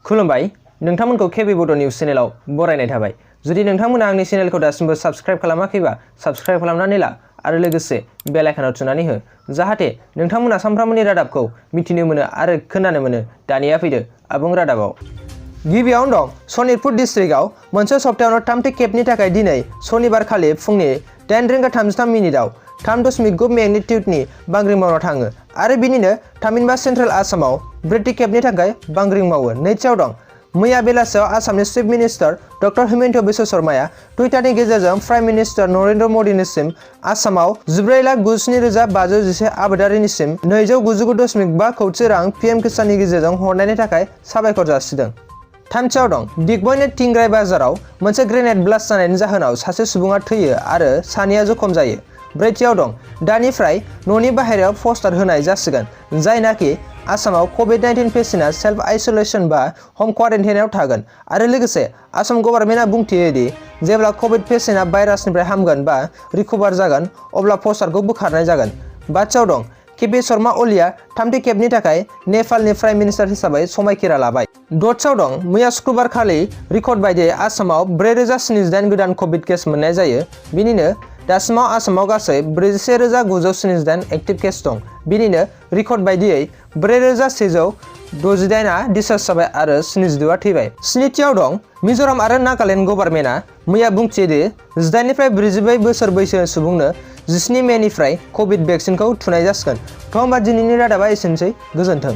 खुलुमबाय नोंथांमोनखौ केबि बड' निउज चेनेलाव बरायनाय थाबाय। जुदि नोंथांमोना आंनि चेनेलखौ दासिमबो साबस्क्राइब खालामाखैबा साबस्क्राइब खालामनानै ला आरो लोगोसे बेल आइकनआव थुनानै हो जाहाथे नोंथांमोना सानफ्रामबोनि रादाबखौ मिथिनो मोनो आरो खोनानो मोनो। दानिया फैदो आबुं रादाबाव। गिबियावनो दं सनितपुर डिस्ट्रिक्टआव मोनसे सप्तायावनो थामथि खेबनि थाखाय दिनै सनिबारखालि फुंनि 10:33 3.9 मेगनिट्युडनि बांग्रिं मावना थाङो आरो बिनिनो थामहिनबा सेन्ट्रेल आसामाव ब्रैथि खेबनि थाखाय बांग्रिं मावो। नैथियाव दं मैया बेलासियाव आसामनि chief minister doctor Himanta Biswa शर्माया टुइटारनि गेजेरजों प्राइम मिनिस्टार नरेन्द्र मदिनिसिम आसामाव 14,97,511 आबादारिनिसिम 299.5 कौटि रां पीएम किसाननि गेजेरजों हरनायनि थाखाय साबायखर जासिदों। थामथियाव दं दिग्बयनि टिंग्राई बाजाराव मोनसे ग्रेनेड ब्लास्ट जानायनि जाहोनाव सासे सुबुङा थैयो आरो सानैया जखम जायो। ब्रैथियाव दं दानिफ्राय न'नि बाहेरायाव पस्टार होनाय जासिगोन जायनाखि आसामाव कभिड-19 पेसेन्टआ सेल्फ आइसोलेशन बा हम क्वारेन्टाइनआव थागोन आरो लोगोसे आसाम गभर्नमेन्टआ बुंथियो दि जेब्ला कभिड पेसेन्टआ भाइरासनिफ्राय हामगोन बा रिकभार जागोन अब्ला पस्टारखौ बोखारनाय जागोन। बाथियाव दं केपि शर्मा ओलीआ थामथि खेबनि थाखाय नेपालनि प्राइम मिनिस्टार हिसाबै समायखिरा लाबाय। दथियाव दं मैया शुक्रबारखालि रेकर्ड बायदियै आसामाव 4,078 गोदान कभिड केस मोननाय जायो। बिनिनो दासिमाव आसामाव गासै 41,978 एक्टिभ केस दं। बिनिनो रेकर्ड बायदियै 4,168आ डिसचार्ज जाबाय आरो 76आ थैबाय। स्निथियाव दं मिज'राम आरो नागालेन्ड गभर्नमेन्टआ मैया बुंथियो दि 18 निफ्राय 44 बोसोर बैसोनि सुबुंनो 17 मेनिफ्राय कभिड भेक्सिनखौ थुनाय जासिगोन। होमबा दिनैनि रादाबा एसेनोसै। गोजोन्थों।